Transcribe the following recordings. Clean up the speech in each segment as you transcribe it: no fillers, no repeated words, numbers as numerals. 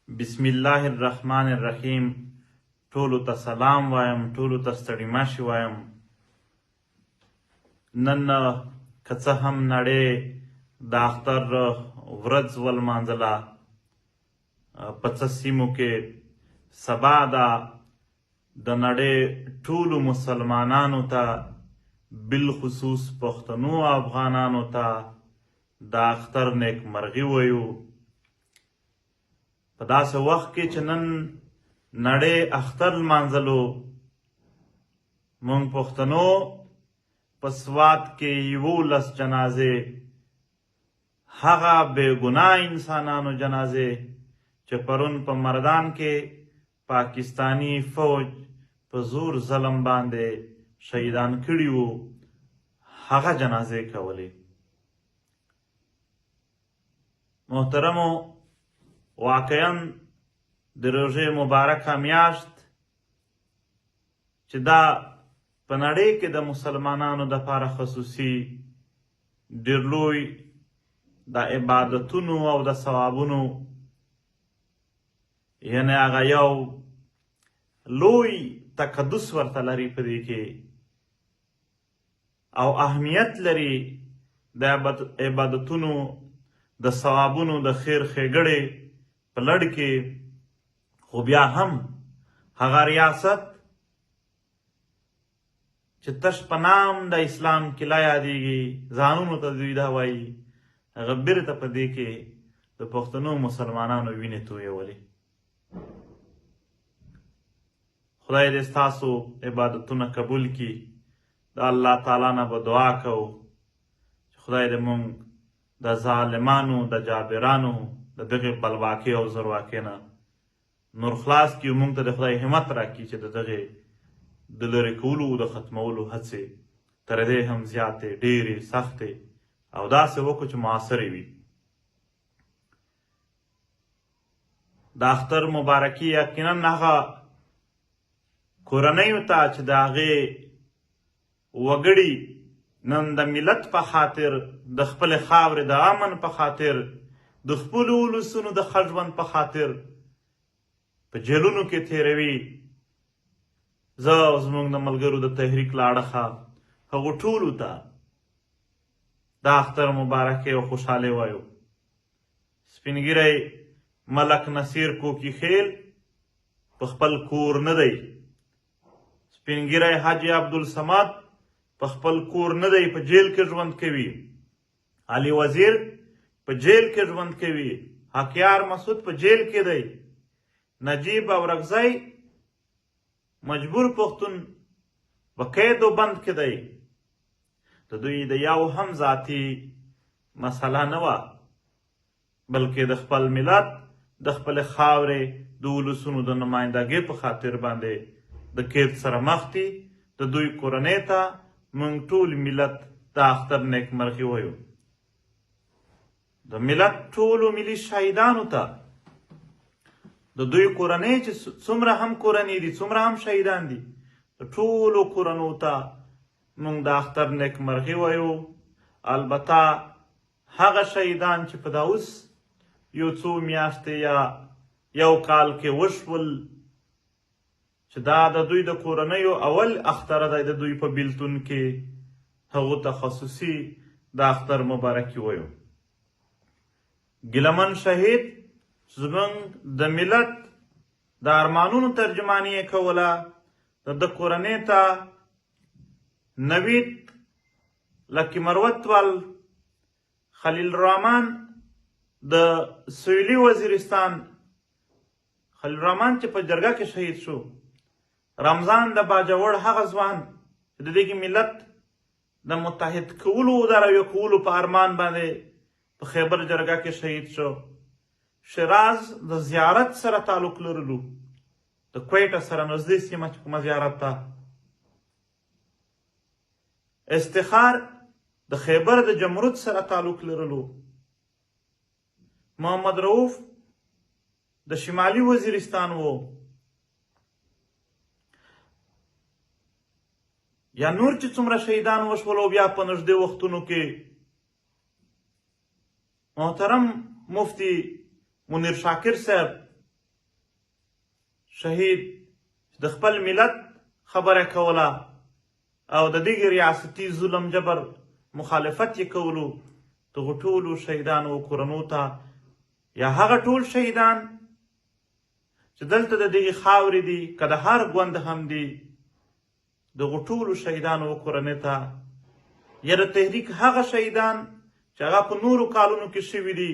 بسم الله الرحمن الرحیم. ټولو ته سلام وایم، ټولو ته ستړي ماشي وایم. نن که څه هم نړۍ د اختر ورځ ولمانځله، په څه سیمو کې سبا ده د نړۍ ټولو مسلمانانو ته، بالخصوص پښتنو افغانانو ته د اختر نیکمرغي وایو. په داسې وخت کې چې نن نړۍ اختر لمانځلو، موږ پښتنو په سوات کې 11 جنازې، هغه بې ګناه انسانانو جنازې چې پرون په مردان کې پاکستانی فوج په زور ظلم باندې شهیدان کړي وو، هغه جنازې کولې. محترمو، واقعا د روژې مبارکه میاشت چې دا په نړۍ کې د مسلمانانو دپاره خصوصي ډېر لوی د عبادتونو او د ثوابونو، یعنی هغه یو لوی تقدس ورته لري په دې کې، او اهمیت لري د عبادتونو د ثوابونو د خیر ښېګړې په لړ کې. خو بیا هم هغه ریاست چې تش په نام د اسلام قلعه یادېږي، ځانونو ته دوی دا وایي، هغه بیرته په دې کې د پښتنو مسلمانانو وینې تویولې. خدای دې ستاسو عبادتونه قبول کړي. د الله تعالی نه به دعا کوو چې خدای دې مونږ د ظالمانو د جابرانو د دغې بلواکۍ او زورواکۍ نه نور خلاص کړي، موږ ته د خدای همت راکړي چې د دغې د لرې کولو او د ختمولو هڅې تر دې هم زیاتې، ډېرې سختې او داسې وکړو چې مؤثرې وي. د اختر مبارکي یقینا هغه کورنیو ته چې د هغې وګړي نن د ملت په خاطر، د خپلې خاورې د امن په خاطر، د خپلو ولسونو د ښه ژوند په خاطر په جیلونو کې تېروي. زه او زموږ د ملګرو د تحریک له اړخه هغو ټولو ته د اختر مبارکۍ او خوشحالۍ وایو. سپین ږیری ملک نصیر کوکي خیل په خپل کور نه دی، سپین ږیری حاجي عبدالصمد په خپل کور نه دی، په جیل کې ژوند کوي. علي وزیر په جیل کې ژوند کوي. حقیار مسعود په جیل کې دی. نجیب اورکزی مجبور پښتون په قید و بند کې دی. د دوی د یو هم ذاتي مسله نه وه، بلکې د خپل ملت، د خپلې خاورې د ولسونو د نمایندګۍ په خاطر باندې د قید سره مخ دي. د دوی کورنۍ ته موږ ټول ملت د اختر نیکمرغي وایو. د ملت ټولو ملي شهیدانو ته، د دوی کورنۍ چې څومره هم کورنۍ دي، څومره هم شهیدان دي، د ټولو کورنیو ته موږ د اختر نیکمرغي وایو. البته هغه شهیدان چې په دا اوس یو څو میاشتې یا یو کال کې وشول، چې دا د دوی د کورنیو اول اختر دی د دوی په بیلتون کې، هغو ته خصوصي د اختر مبارکي وایو. ګیلمن شهید زموږ د ملت د ارمانونو ترجماني یې کوله. د کورنۍ ته نوید لکي مروتوال، خلیل الرحمن د سویلي وزیرستان، خلیل الرحمن چې په جرګه کې شهید شو، رمضان د باجوړ هغه ځوان چې د دې ملت د متحد کولو او د راویو کولو په ارمان باندې په خیبر جرګه کې شهید شو. شیراز د زیارت سره تعلق لرلو، د کویټه سره نږدې سیمه چې کومه زیارت ته. استخار د خیبر د جمرود سره تعلق لرلو. محمد رؤوف د شمالي وزیرستان وو. یا نور چې څومره شهیدان وشول، او بیا په نږدې وختونو کې محترم مفتی منیر شاکر صاحب شهید د خپل ملت خبره کوله او د دغې ریاستي ظلم جبر مخالفت یې کولو دغو ټولو شهیدانو کورنو ته یا هغه ټول شهیدان چې دلته د دغې خاورې دي که د هر ګوند هم دي دغو ټولو شهیدانو کورنۍ ته یا د تحریک هغه شهیدان چې هغه په نورو کالونو کې شوي دي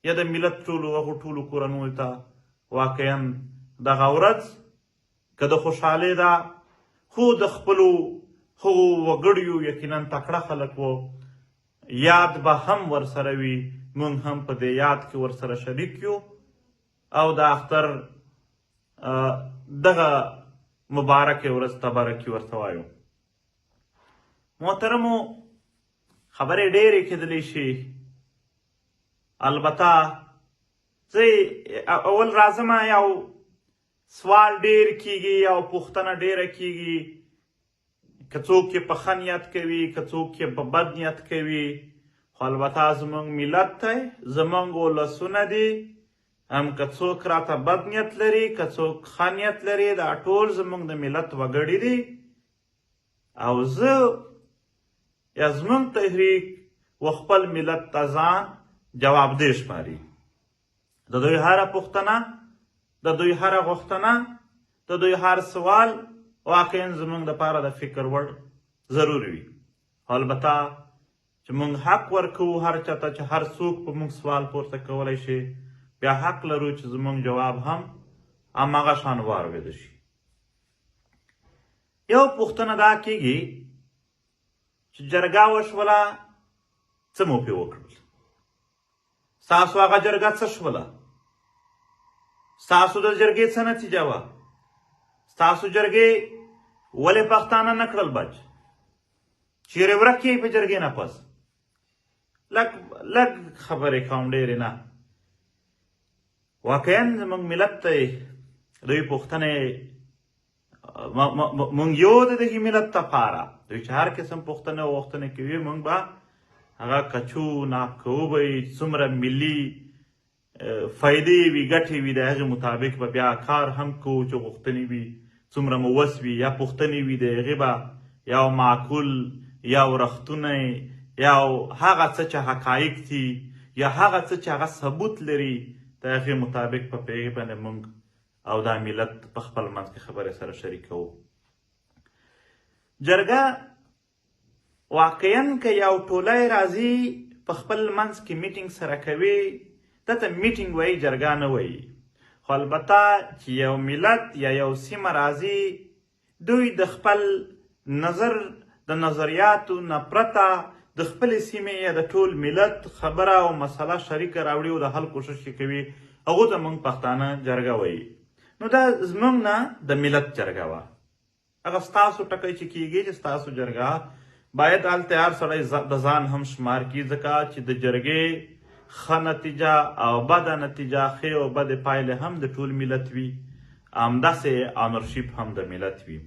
یا د ملت ټولو هغو ټولو کورنیو ته واقعا دغه ورځ که د خوشحالۍ ده خو د خپلو هغو وګړیو یقینا تکړه خلک وو یاد به هم ورسره وي موږ هم په دې یاد کې ورسره شریک یو او د اختر دغه مبارکې ورځ تبارکي ورته وایو. محترمو خبرې ډېرې کېدلی شي البته زه اول راځم یو سوال ډېر کیږي او پوښتنه ډېره کیږي که څوک یې په ښه نیت کوي که څوک یې په بد نیت کوي خو البته زموږ ملت دی زموږ ولسونه دي هم که څوک راته بد نیت لري که څوک ښه نیت لري دا ټول زموږ د ملت وګړي دي او زه یا زموږ تحریک و خپل ملت ته ځان جوابدeh شماري د دوی هره پوښتنه د دوی هره غوښتنه د دوی هر سوال واقعا زموږ دپاره د فکر وړ ضروري وي البته چې موږ حق ورکوو هر چاته چې هر څوک په موږ سوال پورته کولی شي بیا حق لرو چې زموږ جواب هم هماغه شان واورېده شي. یو پوښتنه دا کیږي چې جرګه وشوله څه مو پرې وکړل ستاسو هغه جرګه څه شوله ستاسو د جرګې څه نتیجه وه ستاسو جرګې ولې پښتانه نه کړل بچ چیرې ورک یې په جرګې نه پس لږ خبرې کوم ډېرې نه واقعا زموږ ملت ته دوی پوښتنې موږ یو د دغې ملت دپاره دوی چې هر قسم پوښتنې او غوښتنې کوي موږ به هغه کچو ناکوو به یې څومره ملي فایدې وي ګټې وي د هغې مطابق به بیا کار هم کوو چې غوښتنې وي څومره مو وس وي یا پوښتنې وي د هغې به یو معقول یو رښتونی یو هغه څه چې حقایق دي یا هغه څه چې هغه ثبوت لري د هغې مطابق په هغې باندې موږ او دا ملت په خپل منځ کې خبرې سره شریکوو. جرګه واقعا که یو ټولی راځي په خپل منځ کې میټینګ سره کوي دته میټینګ وایي جرګه نه وایي خو البته چې یو ملت یا یو سیمه راځي دوی د خپل نظر د نظریاتو نه پرته د خپلې سیمې یا د ټول ملت خبره او مسله شریکه راوړي او د حل کوشش یې کوي هغو ته موږ پښتانه جرګه وایي. نو دا زموږ نه د ملت جرګه وه هغه ستاسو ټکی چې کیږي چې ستاسو جرګه باید هلته هر سړی د ځان هم شمار کړي ځکه چې د جرګې ښه نتیجه او بده نتیجه ښې او بدې پایلې هم د ټول ملت وي همداسې آنرشیپ هم د ملت وي.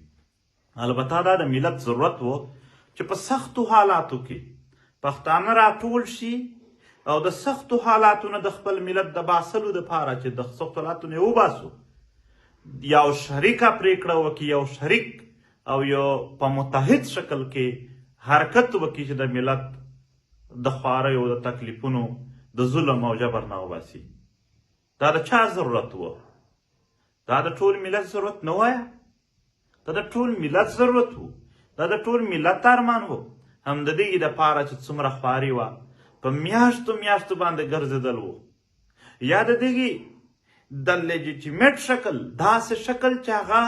البته دا د ملت ضرورت و چې په سختو حالاتو کې پښتانه راټول شي او د سختو حالاتو نه د خپل ملت د باسلو دپاره چې د سختو حالاتو نه یې وباسو یو شریکه پرېکړه وکړي یو شریک او یو په متحد شکل کې حرکت وکړي چې د ملت د خواریو د تکلیفونو د ظلم او جبر نه وباسي. دا د چا ضرورت و دا د ټول ملت ضرورت نه وایه دا د ټول ملت ضرورت و دا د ټول ملت ارمان و هم د دې دپاره چې څومره خواري وه په میاشتو میاشتو باندې ګرځېدل و یا د دغې د لیجیټیمیټ شکل داسې شکل چې هغه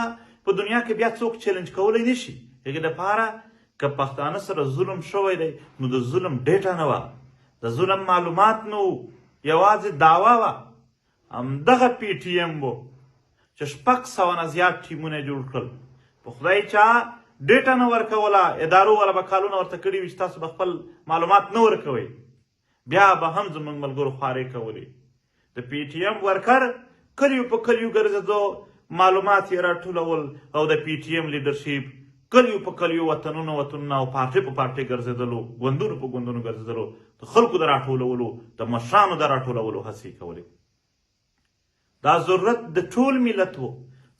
په دنیا کې بیا څوک چیلنج کولی نه شي هغې دپاره که پښتانه سره ظلم شوی دی نو د ظلم ډیټا نه وه د ظلم معلومات نه و یوازې دعوه وه همدغه پی ټي ایم و چې 600 نه زیات ټیمونه یې جوړ کړل په خدای چا ډیټا نه ورکوله ادارو والا به کالونه ورته کړي وي چې تاسو به خپل معلومات نه ورکوئ بیا به هم زموږ ملګرو خوارې کولې د پی ټي ایم ورکر کلیو په کلیو ګرځېدو معلومات یې راټولول او د پی ټي ایم لیډرشپ کلیو په کلیو وطنونه او پارټۍ په پارټۍ ګرځېدلو ګوندونو په ګوندونو ګرځېدلو د خلکو د راټولولو د مشرانو د راټولولو هڅې کولې. دا ضرورت د ټول ملت و.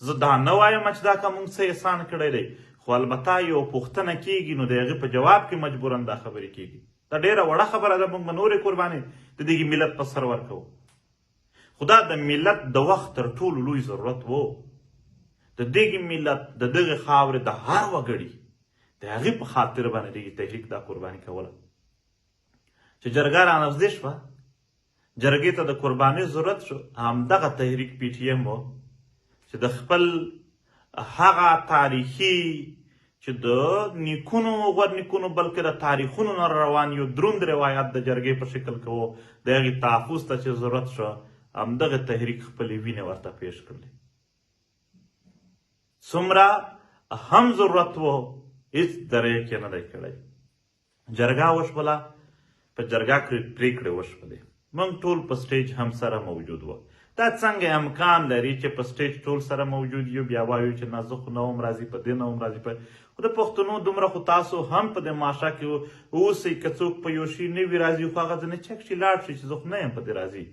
زه دا نه وایم چې دا که موږ څه احسان کړی دی، خو البته یو پوښتنه کېږي نو د هغې په جواب کې مجبورا دا خبرې کېږي. دا ډېره وړه خبره ده، موږ به نورې قربانۍ د دغې ملت په سر ورکوو. خو دا د ملت د وخت تر ټولو لوی ضرورت و. د دغې ملت د دغې خاورې د هر وګړي د هغې په خاطر باندې دغې تحریک دا قرباني کوله. چې جرګه رانږدې شوه، جرګې ته د قربانۍ ضرورت شو، همدغه تحریک پی ټي ایم و چې د خپل هغه تاریخي چې د نیکونو غورنیکونو بلکې د تاریخونو نه روان یو دروند روایت د جرګې په شکل کې و، د هغې تحفظ ته چې ضرورت شو، همدغه تحریک خپلې وینې ورته پیش کړلې. څومره هم ضرورت و هېڅ درې کې نه دی کړی. جرګه وشوله، په جرګه کې پرېکړې وشولې. موږ ټول په سټیج هم سره موجود وو. دا څنګه امکان لري چې په سټیج ټول سره موجود یو، بیا وایو چې نه زه خو نه وم راځي، په دې نه وم راځي. خو د پښتنو دومره خو تاسو هم په دې ماشه کې اوسئ، که څوک په یو شي نه وي راځي، خو هغه ځینې چک شي لاړ شي چې زه خو نه یم په دې راځي.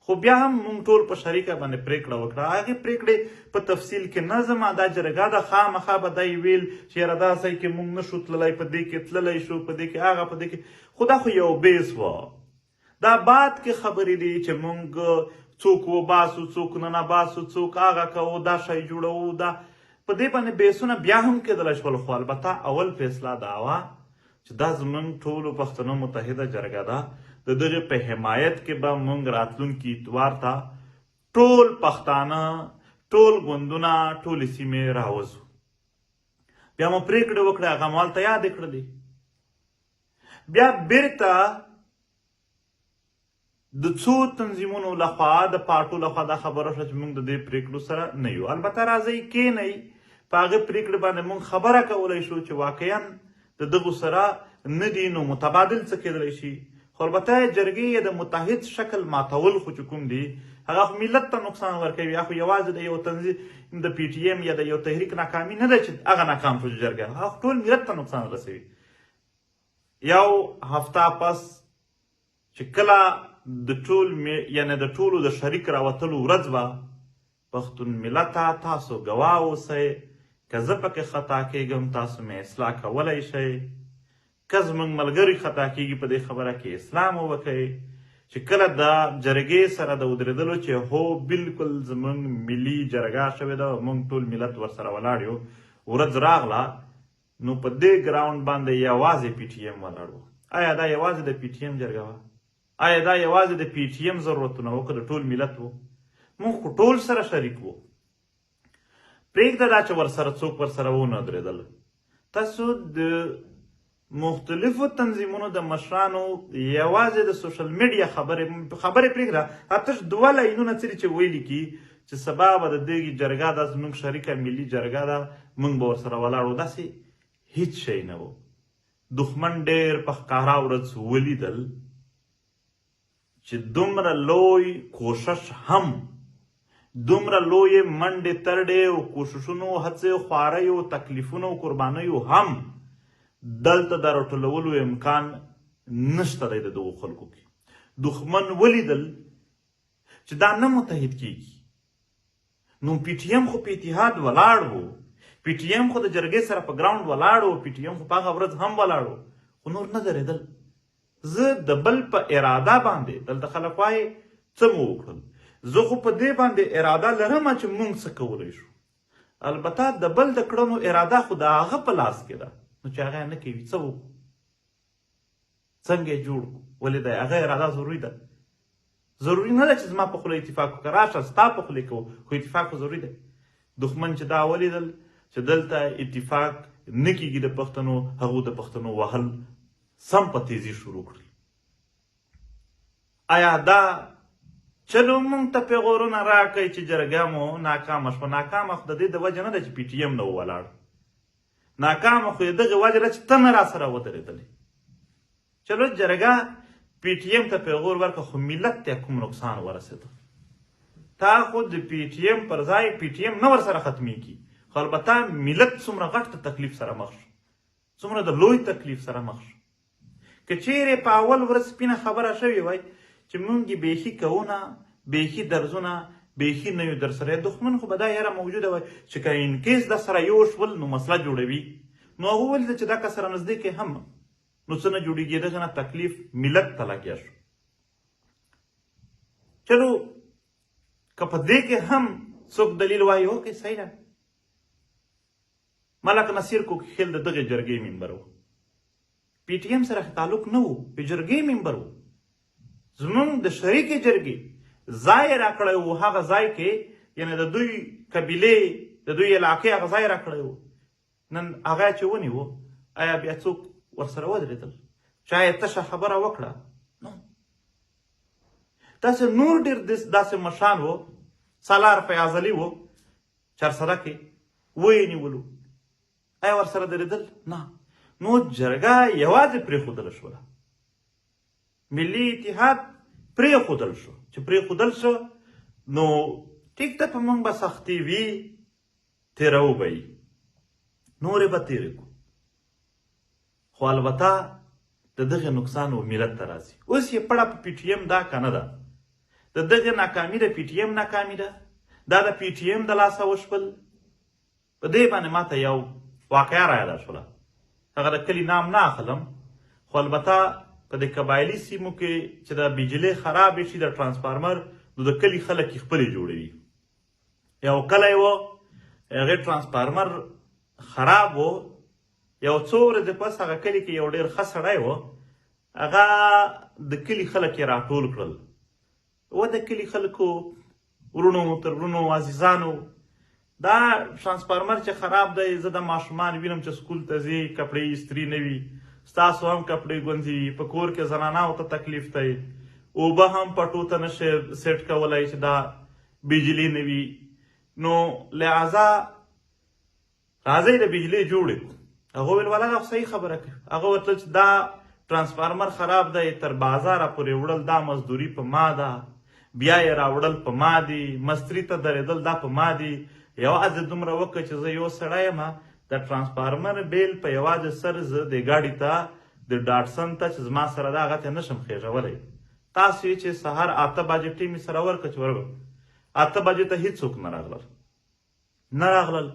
خو بیا هم موږ ټول په شریکه باندې پرېکړه وکړه. هغې پرېکړې په تفصیل کې نه ځم، دا جرګه ده، خامخا به دا یې ویل چې یاره دا ځای کې موږ نه شو تللی، په دې کې تللی شو، په دې کې هغه، په دې کې. خو دا خو یو بیس وه. دا بعد کې خبرې دي چې موږ څوک وباسو، څوک نه نباسو، څوک هغه کوو، دا شی جوړوو، دا په دې باندې بحثونه بیا هم کېدلی شول. خو البته اول فیصله دا وه چې دا زموږ ټولو پښتنو متحده جرګه ده، د دغې په حمایت کې به موږ راتلونکي اتوار ته ټول پښتانه، ټول ګوندونه، ټولې سیمې راوځو. بیا مو پرېکړې وکړې، هغه مو هلته یادې کړلې. بیا بیرته د څو تنظیمونو لخوا، د پارټو لخوا دا خبره شوه چې موږ د دې پرېکړو سره نه یو. البته راځئ کښېنئ، په هغې پرېکړې باندې موږ خبره کولی شو چې واقعا د دغو سره نه دي، نو متبادل څه کېدلی شي. خو البته جرګې د متحد شکل ماتول خو چې کوم دي، هغه خو ملت ته نقصان ورکوي. یا خو یوازې د یو تنظیم د پی ټي ایم یا د یو تحریک ناکامي نه ده چې هغه ناکام شو جرګه، هغه ټول ملت ته نقصان رسوي. یو هفته پس چې کله د ټول یعنې د ټولو د شریک راوتلو ورځ به، پښتون ملته تاسو ګواه اوسئ. که زه پکې خطا کېږم تاسو مې اصلاح کولی شئ، که زموږ ملګري خطا کېږي په دې خبره کې اصلاح مو وکئ. چې کله د جرګې سره د ودرېدلو چې هو بالکل زموږ ملي جرګه شوې ده، موږ ټول ملت ورسره ولاړ یو، ورځ راغله نو په دې ګراونډ باندې یوازې پی ټي ایم ولاړ و. آیا دا یوازې د پی ټي ایم جرګه وه؟ آیا دا یوازې د پی ټي ایم ضرورتونه و که د ټول ملت و؟ موږ خو ټول سره شریک وو. پرېږده دا چې ورسره څوک ورسره ونه درېدل. تاسو د مختلفو تنظیمونو د مشرانو یوازې د سوشل میډیا خبرې پرېږده، اتش 2 لاینونه څه چې ویلي کي چې سبا به د دغې جرګه دا زموږ شریکه ملي جرګه ده، موږ به ورسره ولاړو، داسې هیڅ شی نه و. دښمن ډېر په ښکاره ورځ ولیدل چې دومره لوی کوشش هم، دومره لوی منډې ترډې او کوششونو، هڅې، خواریو، تکلیفونو او قربانیو هم دلته د راټولولو امکان نشته دی د دغو خلکو کې. دښمن ولیدل چې دا نه متحد کېږي، نو پی ټي ایم خو په اتحاد ولاړ و، پی ټي ایم خو د جرګې سره په ګراونډ ولاړ و، پی ټي ایم خو په هغه ورځ هم ولاړ و، خو نور نه درېدل. زه د بل په اراده باندې، دلته خلک وایي څه مو وکړل، زه خو په دې باندې اراده لرم چې موږ څه کولی شو. البته د بل د کړنو اراده خو د هغه په لاس کې ده، نو چې هغه یې نه کوي څه وکړو، څنګه یې جوړ کړو. ولې د هغه اراده ضروري ده. ضروري نه ده چې زما په خوله اتفاق وکړه، راشه ستا په خوله کوو، خو اتفاق خو ضروري ده. دښمن چې دا ولیدل چې دلته اتفاق نه کېږي د پښتنو، هغو د پښتنو وهل سم په تیزي شروع کړل. آیا دا چلو موږ ته پیغورونه راکئ چې جرګه مو ناکامه شوه؟ ناکامه خو د دې د وجې نه ده چې پی ټي ایم نه ولاړ، ناکامه خو د دغې وجې ده چې ته نه راسره ودرېدلې. چلو جرګه پی ټي ایم ته پیغور ورکړه، خو ملت ته کوم نقصان ورسېده؟ تا خو د پی ټي ایم پر ځای پی ټي ایم نه ورسره ختمېږي، خو البته ملت څومره غټ تکلیف سره مخ شو، څومره د لوی تکلیف سره مخ شو. که چیرې په اول ورځ سپینه خبره شوې وای چې موږ یې بیخي کوونه، بیخي درزونه، بیخي نه وي در سره دښمن خو به دا یاره موجوده وای چې که انکیس د سره یو شول نو مسله جوړوي نو هغه ولیده چې دا که سره نږدې کې هم نو څه نه جوړېږي دغه نه تکلیف ملت ته لګیا شو. چلو که په دې کې هم څوک دلیل وایي اوکې صحیح ده. ملک نصیر کوکیخیل د دغې جرګې ممبر و، پی ټي ایم سره تعلق نه و، په جرګې ممبر و. زمونږ د شریکې جرګې ځای یې راکړی و، هغه ځای کې یعنې د دوی قبیلې د دوی علاقې هغه ځای راکړی و. نن هغه چې ونیو آیا بیا څوک ورسره ودرېدل؟ چا یې تشه خبره وکړه؟ داسې نور ډېر داسې مشان و، سالار فیاض علي و چارسده کې ویې نیولو، آیا ورسره درېدل؟ نه. نو جرګه یوازې پرېښودله شوله، ملي اتحاد پرېښودل شو. چې پرېښودل شو نو ټیک ده په موږ به سختي وي، تېروو به یي، نورې به تېرې کړو، خو البته د دغې نقصان و ملت ته راځي. اوس یې پړه په پی ټي ایم دا که نه ده، د دغې ناکامي د پی ټي ایم ناکامي ده، دا د پی ټي ایم د لاسه وشول. په دې باندې ماته یو واقعه رایاده شوله، هغه د کلي نام نه اخلم، خو البته په دې قبایلي سیمو کې چې د بجلۍ خرابې شي د ټرانسفارمر نو د کلي خلک یې خپلې جوړوي. یو کلی و هغې ټرانسفارمر خراب و، یو څو ورځې پس هغه کلي کې یو ډېر ښه سړی و، هغه د کلي خلک یې راټول کړل. و د کلي خلکو ورونو تر ورونو عزیزانو، دا ټرانسفارمر چې خراب دی، زه د ماشومان وینم چې سکول ته ځي کپړې یې استري نه وي، ستاسو هم کپړې ګونځي وي، په کور کې زناناو ته تکلیف دی، اوبه هم پټو ته نشي سیټ کولی چې دا بجلي نه وي. نو لہذا راځئ د بجلۍ جوړې کړو. هغه وویل والله دا صحیح خبره کوي. هغه ورته چې دا ټرانسفارمر خراب دی، تر بازاره پورې وړل دا مزدوري په ما ده، بیا یې راوړل په ما دي، مستري ته درېدل دا په ما دي. یوازې دومره وکړه چې زه یو سړی یم، د ټرانسفارمر بیل په یوازې سر زه دې ګاډي ته د ډاټسن ته چې زما سره ده هغه ته نشم خېژولی. تاسو یې چې سهار 8 بجې ټیم یې سره ورکړه چې ورغلل، 8 بجې ته هېڅوک نه راغلل.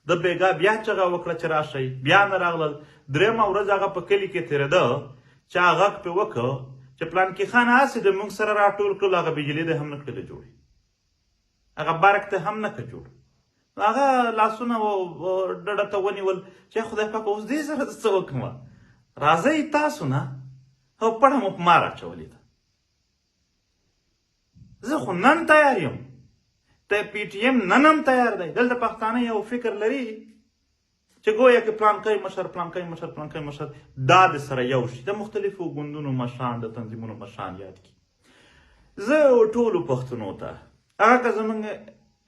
د بېګا بیا چغه وکړه چې راشئ، بیا نه راغلل. درېیمه ورځ هغه په کلي کې تېرېده چې هغه غږ پرې وکړه چې پلانکي خان هسې د موږ سره راټول کړل، هغه بجلۍ دی هم نه کړله جوړې، هغه برق ته هم نه کړه جوړ. هغه لاسونه ډډه ته ونیول چې خدای پاک اوس دې سره څه وکړم، راځئ تاسو نه، او پړه مو په ما راچولې ده. زه خو نن تیار یم، ته پی ټي ایم نن هم تیار دی. دلته پښتانه یو فکر لري چې گویا کې پلانکی مشر پلانکی مشر پلانکی مشر دا د سره یو شي، د مختلفو ګوندونو مشران، د تنظیمونو مشران یاد کړي. زه ټولو پښتنو ته هغه که زموږ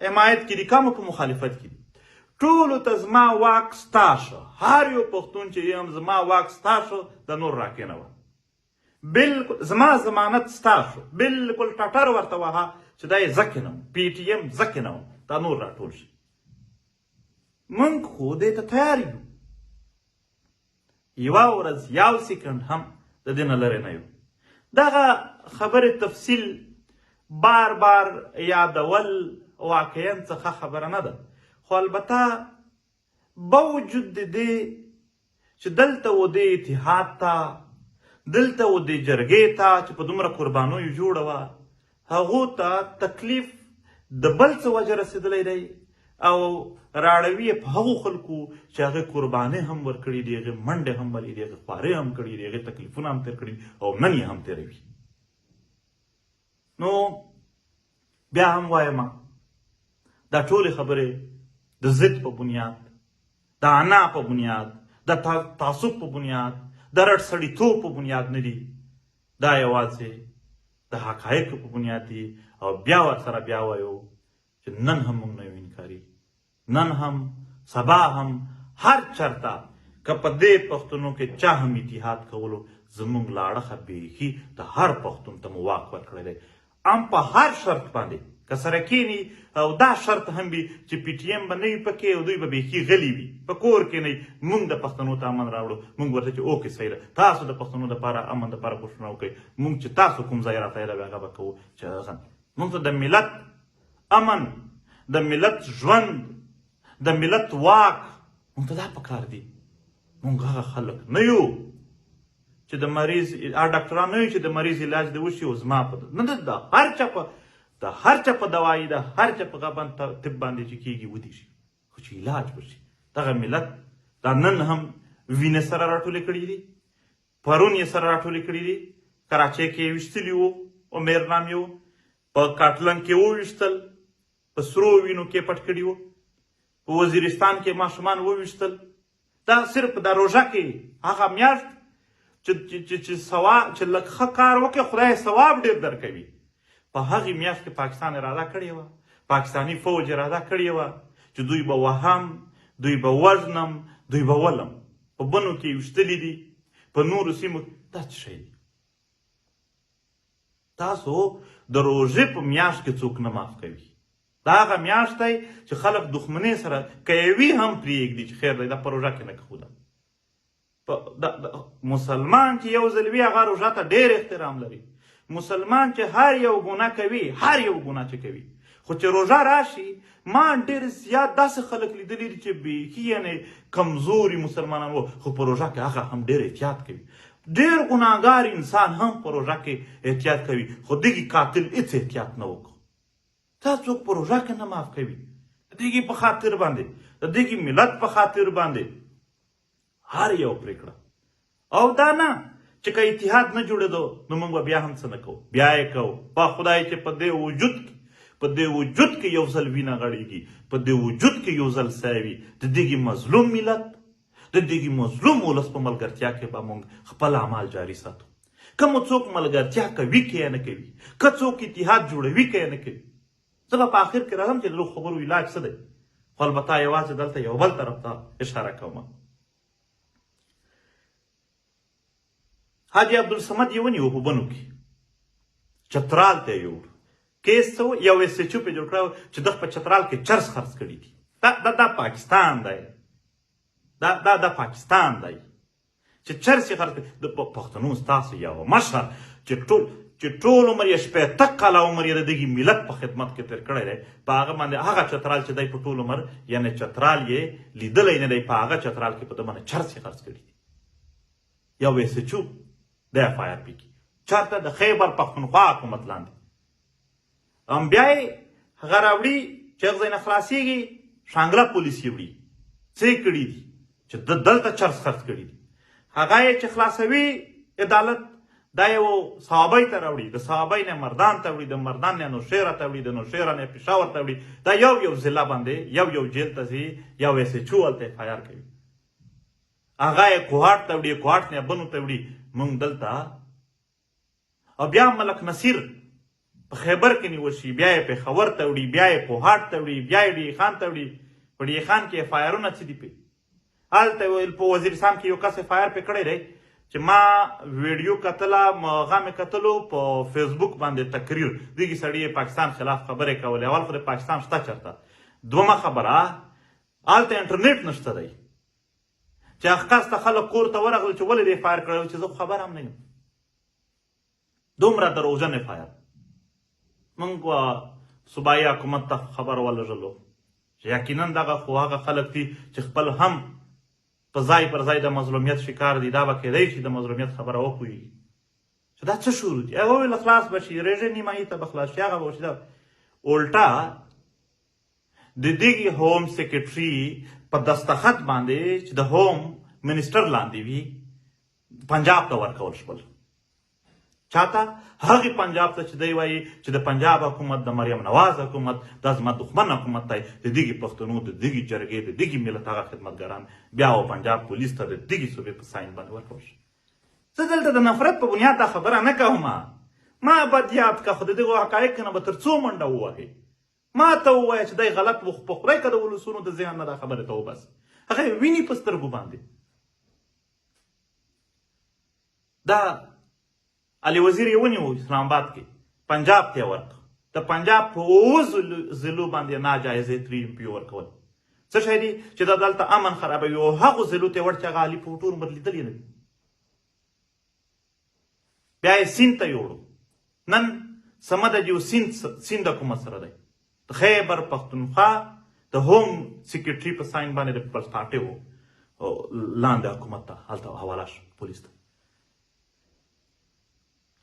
حمایت کې دي، کمو په مخالفت کې دي، ټولو ته زما واک ستا شو، هر یو پښتون چې یم زما واک ستا شو، د نور راکېنوه، بالکل زما ضمانت ستا شو، بالکل ټټر ورته وهه چې دا یې زه کېنوم، پی ټي ایم زه کېنوم، دا نور راټول شي. موږ خو دې ته تیار یو، یوه ورځ یو سیکنډ هم د دې نه لرې نه یو. دغه خبرې تفصیل بار بار یادول واقعا څخه خبره نه ده، خو البته باوجود د دې چې دلته و دې اتحاد ته، دلته و دې جرګې ته چې په دومره قربانیو جوړه وه، هغو ته تکلیف د بل څه وجه رسېدلی دی، او راړوي یې په هغو خلکو چې هغې قربانۍ هم ورکړي دي، هغې منډې هم وهلي دي، هغې خوارۍ هم کړي دي، هغې تکلیفونه هم تېر کړي دي، او نن یې هم تېروي. نو بیا هم وایم دا ټولې خبرې د ضد په بنیاد، د انا په بنیاد، د تعصب په بنیاد، د رټ سړیتوب په بنیاد نه دي، دا یوازې د حقایقو په بنیاد دي. او بیا ورسره بیا وایو چې نن هم موږ نه یو انکاري، نن هم سبا هم هر چرته که په دې پښتنو کې چا هم اتحاد کولو، زموږ له اړخه بیخي د هر پښتون ته مو واک ورکړی دی، هم په هر شرط باندې که سره کینی، او دا شرط هم وي چې پی ټي ایم به نه وي پکې، او دوی به بیخي غلي وي، په کور کې نه وي، موږ د پښتنو ته امن راوړو. موږ ورته چې اوکې صحیح ده، تاسو د پښتنو دپاره امن دپاره کوښښونه وکړئ، موږ چې تاسو کوم ځای راته یادوي هغه به کوو. چې موږ ته د ملت امن، د ملت ژوند، د ملت واک، موږ ته دا پکار دي. موږ هغه خلک نه یو چې د مریض ډاکټران نه یو چې د مریض علاج دې وشي او زما په نه د هر چا په دوایي د هر چا په غبن طب باندې چې کېږي ودی شي خو چې علاج وشي. دغه ملت دا نن هم وینې سره راټولې کړي دي، پرون یې سره راټولې کړي دي. کراچۍ کې یې ویشتلي وو، امیر نام یې په کاټلن کې وویشتل، په سرو وینو کې پټ کړي وو، په وزیرستان کې ماشومان وویشتل. دا صرف د روژه کې هغه میاشت چې لږ ښه کار وکړي خدای ثواب ډېر درکوي. په هغې میاشت کې پاکستان اراده کړې وه، پاکستاني فوج اراده کړې وه چې دوی به وهم، دوی به وژنم، دوی به ولم. په بنو کې ویشتلي دي، په نورو سیمو. دا څه شی دی؟ تاسو د روژې په میاشت کې څوک نه معاف کوي. دا هغه میاشت دی چې خلک دښمنۍ سره که یې وي هم پرېږدي چې خیر دی دا په روژه کې نه کوو. مسلمان چې یو ځل وي هغه روژه ته ډېر احترام لري. مسلمان چې هر یو ګناه کوي، هر یو ګناه چې کوي، خو چې روژه راشي ما ډېر زیات داسې خلک لیدلي دي چې بیخي یعنې کمزوري مسلمانان وو خو په روژه کې هغه هم ډېر احتیاط کوي. ډېر ګناهګار انسان هم په روژه کې احتیاط کوي خو دغې قاتل هېڅ احتیاط نه وکړو. تا څوک په روژه کې نه معاف کوي. د دغې په خاطر باندې، د دغې ملت په خاطر باندې هر یو پرېکړه. او دا نه چې که اتحاد نه جوړېدو نو موږ به بیا هم څه نه کوو، بیا یې کوو. په خدای چې په دې وجود کې یو ځل وینه غړېږي، په دې وجود کې یو ځل ساه وي، د دغې مظلوم ملت، د دغې مظلوم ولس په ملګرتیا کې به موږ خپل اعمال جاري ساتو. که مو څوک ملګرتیا کوي که یې نه کوي، که څوک اتحاد جوړوي که یې نه کوي. زه به په آخر کې راځم چې د دغو خبرو علاج څه دی، خو البته یوازې دلته یو بل طرف ته اشاره کوم. حاجي عبدالصمد یې ونیو په بنو کې، چترال ته یې یوړ. کیس څه و؟ یو ایس ایچ او پې جوړ کړی چې دغه په چترال کې چرس خرڅ کړي دي. دا پاکستان دی، دا پاکستان دی چې چرس یې خرڅ کړي. د پښتنو ستاسو یو مشر چې ټول عمر یې 80 کاله عمر یې د دغې ملت په خدمت کې تېر کړی دی، په هغه باندې هغه چترال چې دی په ټول عمر یعنې چترال یې لیدلی نه دی، په هغه چترال کې په ده باندې چرس یې خرڅ کړي دي. یو ایس ایچ او د اف آی آر پي کې چېرته د خیبر پښتونخوا حکومت لاندې بیا یې هغه راوړي چې هغه ځای نه خلاصېږي، شانګله پولیس یې وړي. څه یې کړي دي چې دلته چرس خرڅ کړي دي. هغه یې چې خلاصوي عدالت، دا یو صحابۍ ته راوړي، د صحابۍ نه مردان ته وړي، د مردان نه نوشیره ته وړي، د نوشیره نه پېښور ته وړي. دا یو ضلع باندې یو جیل ته ځي، یو ایس ایچ او هلته اف آی آر کوي. هغه یې کوهاټ ته وړي، کوهاټ نه بنو ته وړي. موږ دلته او بیا ملک نصیر په خیبر کې نیول شي، بیا یې پېښور ته وړي، بیا یې کوهاټ ته وړي، بیا یې ډي خان ته وړي. په ډي خان کې اف آی آرونه څه دي پې؟ هلته ویل په وزیرستان کې یو کس اف آی آر پې کړی دی چې ما ویډیو کتله، هغه مې کتلو په فیسبوک باندې تقریر، دغې سړي پاکستان خلاف خبرې کولې. اول خو د پاکستان شته چېرته؟ دومه خبره هلته انټرنیټ نشته دی چې هغه کس ته خلک کور ته ورغلل چې ولې دې اف آی آر کړی چې زه خو خبر هم نه یم. دومره دروغجن اف آی آر. موږ صوبایي حکومت ته خبر ولږلو چې یقینا دغه خو هغه خلک دي چې خپل هم په ځای پر ځای د مظلومیت شکار دي. دا به کیدی شي د مظلومیت خبره وپوهېږي چې دا څه شروع دي. هغه وویل خلاص به شي، رژې نیمایي ته به خلاص شي، هغه به وشي. الټا د دغې هوم سیکرټري په دستخط باندې چې د هوم منسټر لاندې وي پنجاب ته ورکول شول. چاته؟ هغې پنجاب ته چې دی وایي چې د پنجاب حکومت د مریم نواز حکومت دا زما دښمن حکومت دی، د دغې پښتنو د دغې جرګې د دغې ملت هغه خدمتګاران بیا و پنجاب پولیس ته د دغې صوبې په ساین باندې ورکول شي. زه دلته د نفرت په بنیاد دا خبره نه کوم. ما بد یاد که خو د دغو حقایق نه به تر څو منډه ووهې. ما ته ووایه چې دی غلط و، خو په خدای که د ولسونو د ذهن نه دا خبرې ته وباسي. هغه یې ویني په سترګو باندې. دا علي وزیر یې ونیو اسلام آباد کې، پنجاب ته یې ورکړ. د پنجاب په 9 ضلعو باندې ناجایزې 3 MP ورکول. څه شی دی چې دا دلته امن خرابوي او هغو ضلعو ته یې ور چې هغه علي په ټول عمر لیدلي نه دي. بیا یې سیند ته یوړو. نن سمه ده چې سیند حکومت سره دی، د خیبر پښتونخوا د هوم سیکرټري په ساين باندې د پیپلز پارټي و لاندې حکومت ته هلته حواله شو پولیس ته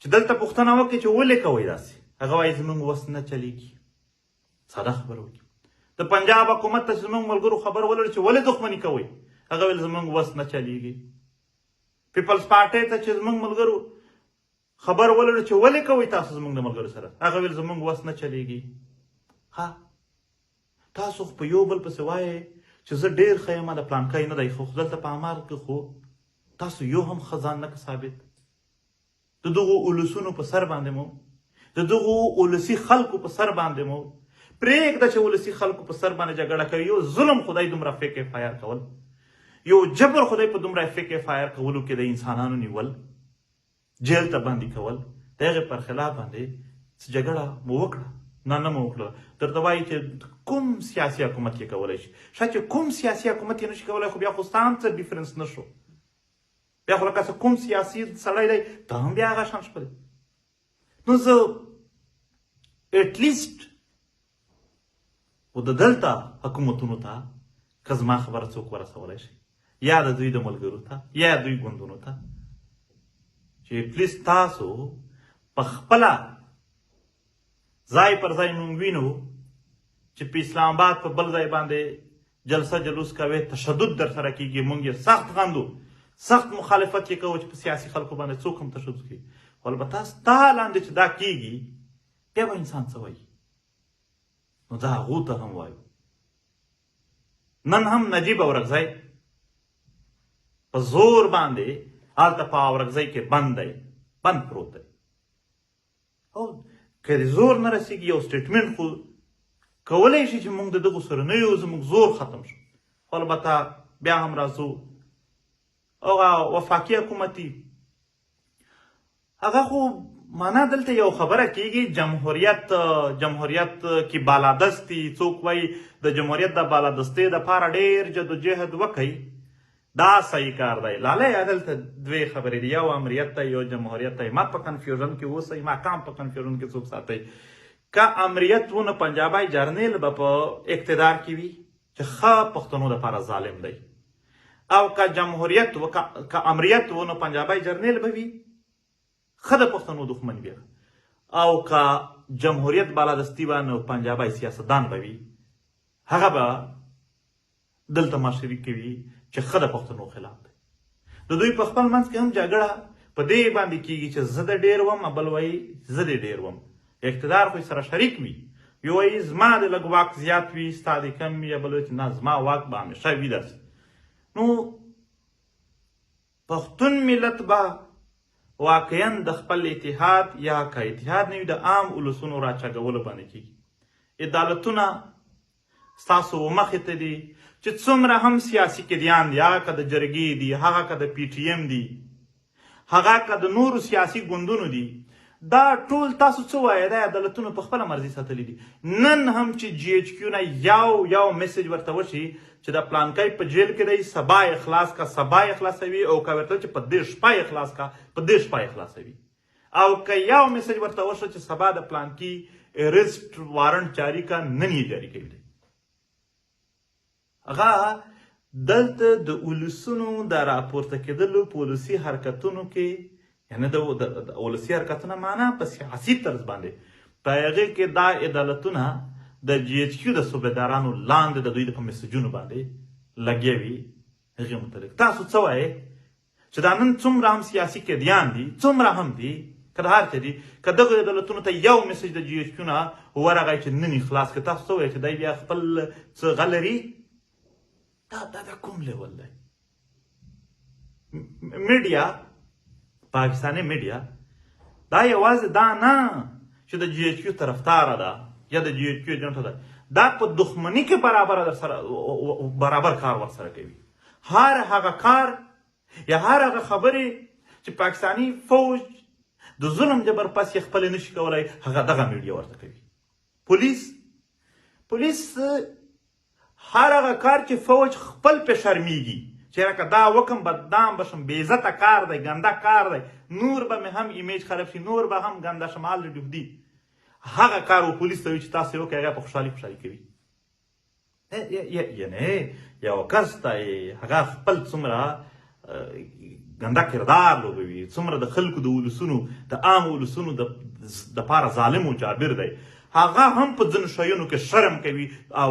چې دلته پوښتنه وکړي چې ولې کوئ داسې هغه وایي زموږ وس نه چلیږي ساده خبره وکړي د پنجاب حکومت ته چې زموږ ملګرو خبر ولري چې ولې دښمني کوئ هغه ویل زموږ وس نه چلیږي پیپلز پارټي ته چې زموږ ملګرو خبر ولري چې ولې کوئ تاسو زموږ د ملګرو سره هغه ویل زموږ وس نه چلیږي ها تاسو په یو بل پسې وایئ چې زه ډېر ښه یم د پلانکی نه دی خو دلته په عمل کې خو تاسو یو هم ښه ځان نه ثابت د دغو اولسونو په سر باندې مو د دغو اولسي خلکو په سر باندې مو پرېږده چې ولسي خلکو په سر باندې جګړه کوي یو ظلم خدای دومره فیک اف آی آر کول یو جبر خدای په دومره فیک اف آی آر کولو کې د انسانانو نیول جیل ته باندې کول د هغې پر خلاف باندې جګړه مو وکړه نه مو وکړه درته وایي چې کوم سیاسي حکومت یې کولی شي شاید چې کوم سیاسي حکومت یې نشي کولی خو بیا خو ستا هم څه ډیفرنس نه شو بیا خو لکه کوم سیاسي سړی دی ته هم بیا هغه شان شپه دی نو زه ایټلیسټ خو د دلته حکومتونو ته که زما خبره څوک ورسولی شي یا د دوی د ملګرو ته یا دوی ګوندونو ته چې ایټلیسټ تاسو په خپله ځای پر ځای مونږ وینو چې په اسلام آباد په بل ځای باندې جلسه جلوس کوي تشدد در سره کیږي مونږ یې سخت غندو سخت مخالفت یې کوو چې په سیاسي خلکو باندې څوک هم تشدد کوي خو البته ستا لاندې چې دا کیږي بیا به انسان څه وایي نو دا هغو ته هم وایو نن هم نجیب اورکزی په زور باندې هلته په اورکزی کې بند پروت دی او که د زور نه رسېږي یو سټیټمنټ خو کولی شي چې موږ د دغو سره نه یو زموږ زور ختم شو خو البته بیا هم راځو هغه وفاقي حکومتي هغه خو معنا دلته یو خبره کیږي جمهوریت کې بالادستی څوک وایي د جمهوریت د بالادستۍ دپاره ډېر جدوجهد وکئ دا صحیح کار دی لالی دلته دوې خبرې دي یو امریت دی یو جمهوریت دی ما په کنفیوژن کې اوسئ ما کام په کنفیوژن کې څوک ساتئ که امریت و نو پنجابی جرنیل به په اقتدار کې وي چې ښه پښتنو دپاره ظالم دی او که امریت و نو پنجابی جرنیل به وي ښه د پښتنو دښمن وي او که جمهوریت بالادستي به نو پنجابی سیاستدان به وي هغه به دلته مشري کوي چې ښه د پښتنو خلاف دی د دوی په خپل منځ کې هم جګړه په دې باندې کیږي چې زه د ډېر وم بل وایي زه د ډېر وم اقتدار خو سره شریک وي یو وایي زما د لږ واک زیات وي ستا د کم وي یا بل وایي چې نه زما واک به همیشه وي داسې نو پښتون ملت به واقعا د خپل اتحاد یا که اتحاد نه وي د عام اولسونو راچاګولو باندې کیږي عدالتونه ستاسو مخې ته دي چې څومره هم سیاسي قیدیان دي هغه که د جرګې دي هغه که د پی ټي ایم دي هغه که د نورو سیاسي ګوندونو دي دا ټول تاسو څه وایه دا عدالتونو په خپله مرضي ساتلي دي نن هم چې جی ایچ کیو نه یو میسج ورته وشي چې د پلانکی په جیل کې دی سبا یې خلاص کا سبا یې خلاصوي او که ورته چې په دې شپه یې خلاص کا په دې شپه یې خلاصوي او که یو میسج ورته وشو چې سبا د پلانکي ارسټ وارنټ جاري کا نن یې جاري کوي هغه دلته د اولسونو د راپورته کېدلو په ولسي حرکتونو کې یعنی د ولسي حرکتونه معنا په سیاسي طرز باندې په هغې کې دا عدالتونه د جی ایچ کیو د صوبېدارانو لاندې د دوی په میسجونو باندې لګیا وي هغې متعلق تاسو څه وایې چې دا نن څومره هم سیاسي قیدیان دي څومره هم دي که د هر څه دي که دغو عدالتونو ته یو میسج د جی ایچ کیو نه ورغی چې نن یې خلاص کړه تاسو څه وایې چې دی بیا خپل څه غل لري دا کوم لیول دی میډیا پاکستاني میډیا دا یوازې دا نه چې د جی ایچ کیو طرفداره ده یا د جی ایچ کیو ایجنټه ده دا په دښمني کې برابر کار ورسره کوي هر هغه کار یا هر هغه خبرې چې پاکستاني فوج د ظلم جبر پس یې خپلې نشي کولی هغه دغه میډیا ورته کوي پولیس هر هغه کار چې فوج خپل پې شرمیږي چې راکه دا وکم بدنام بشم بې عزته کار دی ګنده کار دی نور به مې هم ایمیج خراب شي نور به هم ګنده شم آلریډي هغه کار و پولیس ته وي چې تاسو یې وکړئ هغه په خوشحالي کوي. یعنې یو کس ته هغه خپل څومره ګنده کردار لوبوي، څومره د خلکو د ولسونو د عام ولسونو دپاره ظالم و جابر دی، هغه هم په ځینو شیانو کې شرم کوي او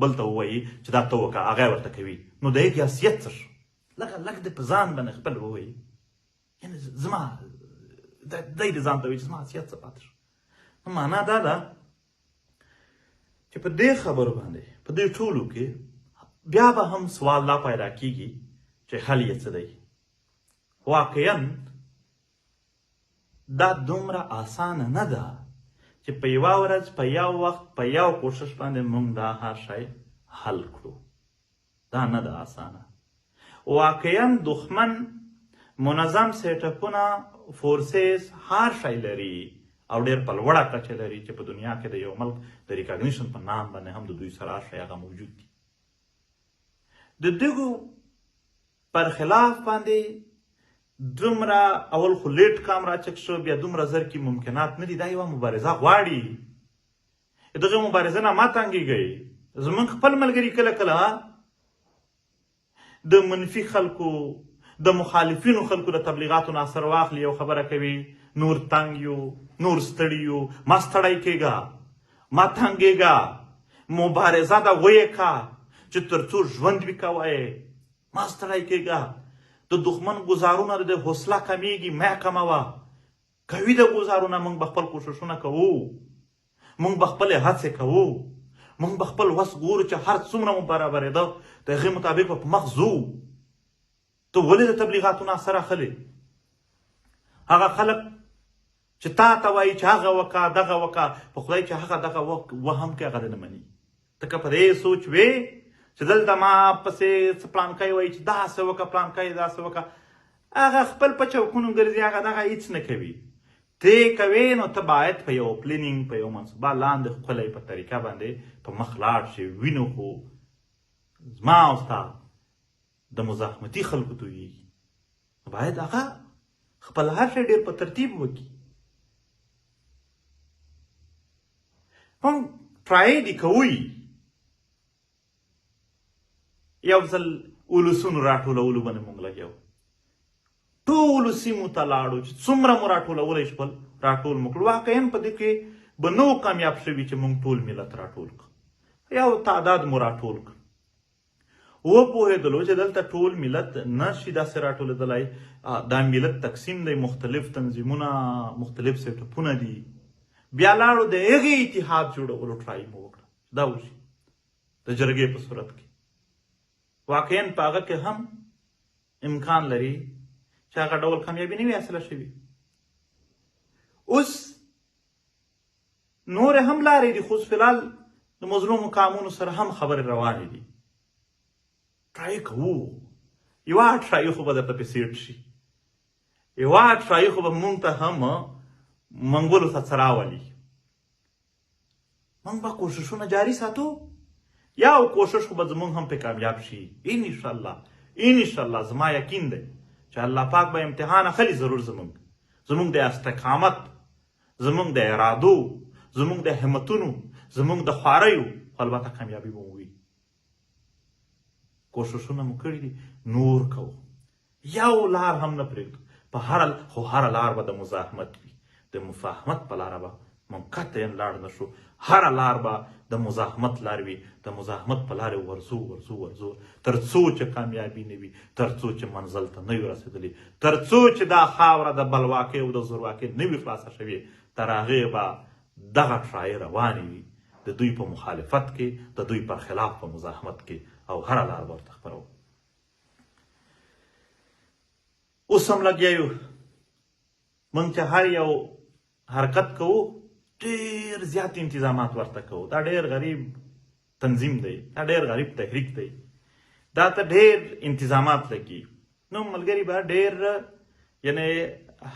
بل ته ووایي چې دا ته وکړه، هغه ورته کوي. نو د هغې حیثیت څه شو؟ لږ دې په ځان باندې خپل ووایي، یعنې زما دی دې ځان ته وایي چې زما حیثیت څه پاتې شو. نو معنا دا ده چې په دې خبرو باندې په دې ټولو کې بیا به هم سوال لا پیدا کیږي چې حل یې څه دی. واقعا دا دومره اسانه نه ده چې په یوه ورځ په یو وخت په یو کوشش باندې موږ دا هر شی حل کړو. دا نه ده اسانه. واقعا دښمن منظم سیټاپونه فورسز هر شی لري او ډېر په لوړه کچه لري چې په دنیا کې د یو ملک د ریکاګنیشن په نام باندې هم د دوی سره هر شی هغه موجود دي. د دغو پر خلاف باندې دومره اول خو لیټ کام راچک شو، بیا دومره زر کې ممکنات نه دي. دا یوه مبارزه غواړي. دغه مبارزه نه ما تنګېږئ. زموږ خپل ملګري کله کله د منفي خلکو د مخالفینو خلکو د تبلیغاتو نه اثر واخلي، یو خبره کوي نور تنګ یو، نور ستړي یو، ما ستړی کېږه، ما تنګېږه، مبارزه ده ویې کا چې تر څو ژوند وي کوئ، ما ستړی کېږه. د دښمن ګزارونه د حوصله کمیږي، مه کموه. کوي د ګزارونه، موږ به خپل کوششونه کوو، موږ به خپلې هڅې کوو، موږ به خپل وس ګورو چې هر څومره مو برابرېده د هغې مطابق به په مخ ځو. ته ولې د تبلیغاتو نه اثر اخلې؟ هغه خلک چې تا ته وایي چې هغه وکړه دغه وکړه، په خدای چې هغه دغه وهم کې هغه نه مني. ته که په دې سوچ وې چې دلته ما پسې څه پلانکی وایي چې داسې وکړه، پلانکی داسې وکړه، هغه خپل په چوکونو ګرځي، هغه دغه هېڅ نه کوي. ته کوې نو ته باید په یو پلینینګ، په یو منصوبه لاندې ښکلی په طریقه باندې په مخ لاړ شي. وینو خو زما او ستا د مزاحمتي خلکو تویېږي، باید هغه خپل هر شی ډېر په ترتیب وکړي. موږ ټرای دې کوئ یو ځل ولسونو راټولولو باندې موږ لګیا وو، ټولو سیمو ته لاړو چې څومره مو راټولولی شول راټول مو کړو. واقعا په دې کې به نه و کامیاب شوي چې موږ ټول ملت راټول کړو، یو تعداد مو راټول کړ. وپوهېدلو چې دلته ټول ملت نه شي داسې راټولېدلی، دا ملت تقسیم دی، مختلف تنظیمونه، مختلف سیټاپونه دي. بیا لاړو د هغې اتحاد جوړولو ټرای مو وکړه، دا وشي د جرګې په صورت کې. واقعا په هغه کې هم امکان لري چې هغه ډول کامیابي نه وي حاصله شوي. اوس نورې هم لارې دي، خو فلحال د مظلومو قامونو سره هم خبرې روانې دي. ټرای کوو، یوه ټرای خو به درته پې سیټ شي، یوه ټرای خو به مونږ ته هم منګولو ته څه راولي. موږ به کوششونه جاري ساتو، یو کوشش خو به زموږ هم پې کامیاب شي انشاءالله. انشاءالله زما یقین دی چې الله پاک به امتحان اخلي ضرور زموږ د استقامت، زموږ د ارادو، زموږ د همتونو، زموږ د خواریو، البته کامیابي به مو وي. کوششونه مو کړي دي، نور کوو، یو لار هم نه پرېږدو. په هره لار به د مزاحمت وي، د مفاهمت په لاره به موږ قطعا لاړ نه شو. هره لار به د مزاحمت لار وي، د مزاحمت په لارې ورځو تر څو چې کامیابي نه وي، تر څو چې منزل ته نه وي رسېدلي، تر څو چې دا خاوره د بلواکۍ او د زورواکۍ نه وي خلاصه شوې، تر هغې به دغه ټرایې روانې وي، د دوی په مخالفت کې، د دوی پر خلاف په مزاحمت کې، او هره لار به ورته خپروو. اوس هم لګیا یو، موږ چې هر یو حرکت کوو ډېر زیات انتظامات ورته کوو. دا ډېر غریب تنظیم دی، دا ډېر غریب تحریک دی، دا ته ډېر انتظامات لګي. نو ملګري به ډېر یعنې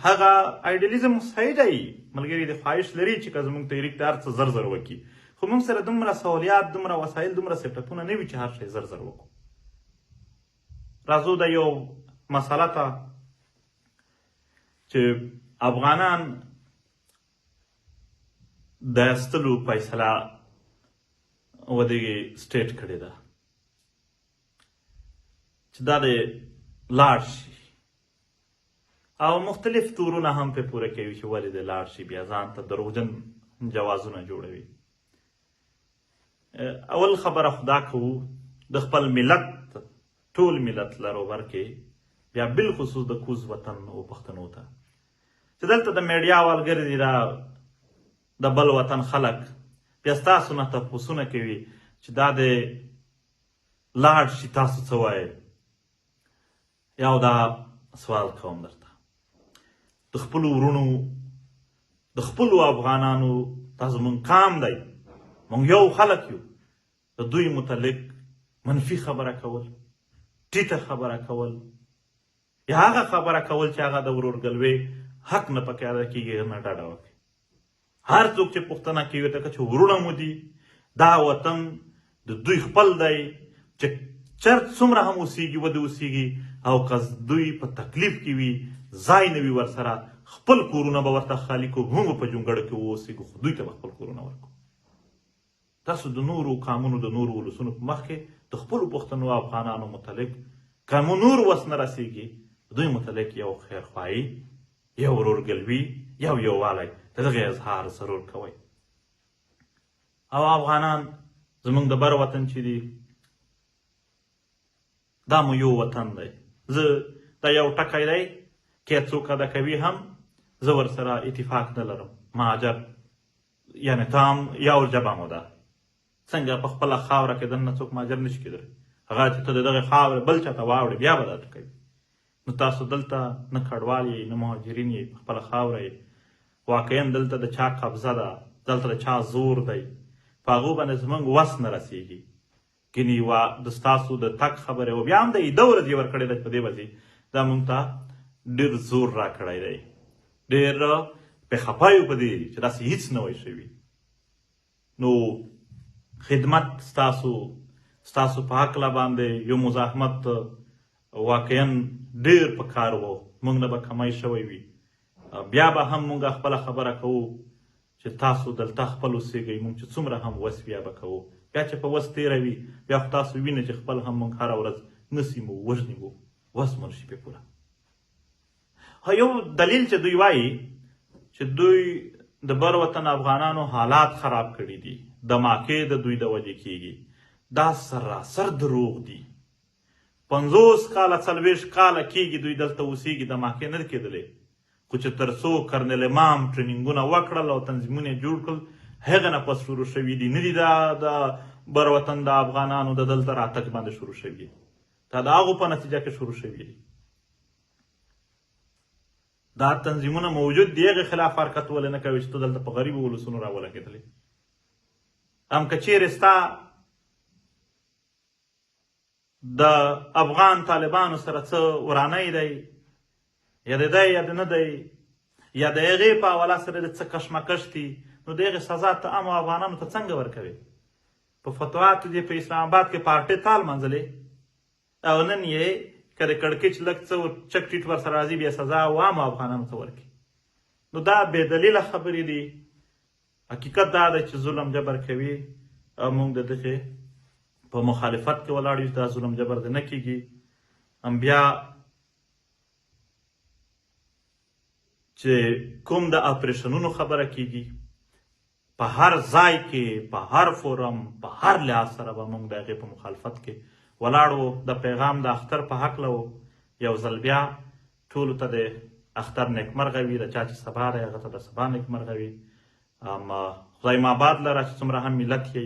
هغه ایډیالیزم صحیح دی، ملګري د خواهش لري چې که زموږ تحریک د هر څه زر وکړي، خو موږ سره دومره سہولیات، دومره وسایل، دومره سیټاپونه نه وي چې هر شی زر وکړو. راځو د یو مسله ته چې افغانان د ایستلو فیصله ودغې سټیټ کړې ده چې دا د لاړ شي او مختلف تورونه هم پې پوره کوي چې ولې د لاړ شي بیا ځان ته دروغجن جوازونه جوړوي. اول خبره خدا کوو د خپل ملت ټول ملت لروبر کې بیا بالخصوص د کوز وطن او پښتنو ته چې دلته د میډیا والګرې دي دا د بل وطن خلک بیا ستاسو نه تپوسونه کوي چې دا د لاړ شي تاسو څه وایئ. یو دا سوال کوم درته د خپلو ورونو د خپلو افغانانو دا زموږ قام دی موږ یو خلک یو د دوی متعلق منفي خبره کول ټیټه خبره کول یا هغه خبره کول چې هغه د ورورګلوۍ حق نه پکې ادا کېږي نه ډاډه وکړي. هر څوک چې پوښتنه کوي ته چې ورونه مو دي دا وطن د دوی خپل دی چې چرت څومره هم اوسیږي ودې اوسیږي او که دوی په تکلیف کې وي ځای نه وي ورسره خپل کورونه به ورته خالي کړو هم په جونګړه کې واوسېږو خو دوی ته به خپل کورونه ورکړو. تاسو د نورو قامونو د نورو ولسونو په مخ کې د خپلو پښتنو افغانانو متعلق که مو نور وس نه رسېږي دوی متعلق یو خیرخواهي یو ورورګلوي یو یووالی د دغې اظهار ضرور کوئ. او افغانان زموږ د بر وطن چې دي دا مو یو وطن دی. زه دا یو ټکی دی که څوک ادا کوي هم زه ورسره اتفاق نه لرم. مهاجر یعنې ته هم یو ژبه مو ده څنګه په خپله خاوره کې دننه څوک مهاجر نشي کېدلی هغه چې ته د دغې خاورې بل چاته واوړې بیا به دا ټکوي. نو تاسو دلته نه کډوال یې نه مهاجرین یې په خپله خاوره یې واقعا دلته د چا قبضه ده دلته د چا زور دی په هغو باندې زموږ وس نه رسېږي. ګینې د ستاسو د تګ خبرې و بیا هم د ایده ورځ یې ورکړې ده په دې باندې دا موږ ته ډېر زور راکړی دی ډېر پې خفه یو په دې چې داسې هېڅ نه وی شوي. نو خدمت ستاسو په هکله باندې یو مزاحمت واقعا ډېر په کار و موږ نه به کمی شوی وي. بیا به هم موږ خپله خبره کوو چې تاسو دلته خپل اوسېږئ موږ چې څومره هم وس بیا به کوو بیا چې په وس تېره وي بیا خو تاسو وینئ چې خپل هم موږ هره ورځ نسي مو وژني مو وس مو نشي پې پوره. یو دلیل چې دوی وایي چې دوی د بر وطن افغانانو حالات خراب کړي دي دماکې د دوی د وجې کېږي دا سراسر دروغ دي. 50 کاله 40 کاله کېږي دوی دلته اوسېږي دماکې نه کېدلې خو چې تر څو کرنل امام ټریننګونه وکړل او تنظیمونه یې جوړ کړل هغه نه پس شروع شوي دي نه دي د بر وطن د افغانانو د دلته راتګ باندې شروع شوي دي دا د هغو په نتیجه کې شروع شوي دي. دا تنظیمونه موجود دی هغې خلاف حرکت ولې نه کوي چې ته دلته په غریبو ولسونو راولګېدلې. هم که چیرې ستا د افغان طالبانو سره څه ورانی دی یا د دی یا د نه دی یا د هغې په حواله سره د څه کشمکش دي نو د هغې سزا ته عامو افغانانو ته څنګه ورکوې؟ په فتوحاتو دې په اسلام آباد کې پارټۍ تال منځلې او نن یې که د کړکېچ لږ څه چک ټیټ ورسره راځي بیا سزا عامو افغانانو ته ورکړي. نو دا بې دلیله خبرې دي. حقیقت دا دی چې ظلم جبر کوي او موږ د دغې په مخالفت کې ولاړ یو دا ظلم جبر دی نه کېږي. هم بیا چې کوم د اپریشنونو خبره کېږي په هر ځای کې په هر فورم په هر لحاظ سره به موږ د هغې په مخالفت کې ولاړ وو. د پیغام د اختر په هکله وو یو ځل بیا ټولو ته د اختر نیکمرغه وي د چا چې سبا دی هغه ته د سبا نیکمرغه وي. خدای مو آباد لره چې څومره هم ملت یې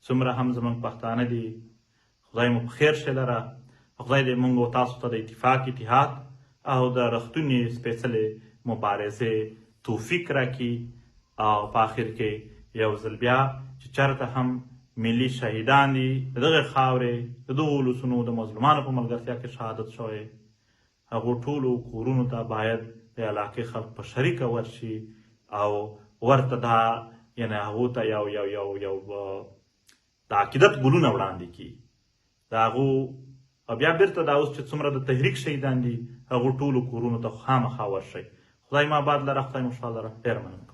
څومره هم زموږ پښتانه دي خدای مو په خیر شي لره خدای دې موږ او تاسو ته د اتفاق اتحاد او د رښتونې سپېڅلې مبارزې توفیق راکړي او په آخر کې یو ځل بیا چې چېرته هم ملي شهیدان دي د دغې خاورې د دغو ولسونو د مظلومانو په ملګرتیا کې شهادت شوی هغو ټولو کورونو ته باید د علاقې خلک په شریکه ورشي او ورته دا یعنې هغو ته یو د عقیدت ګلونه وړاندې کړي د هغو بیا بیرته دا اوس چې څومره د تحریک شهیدان دي هغو ټولو کورونو ته خامخا ورشئ. خدای مو آباد لره خدای مو شا لره ډېره مننه.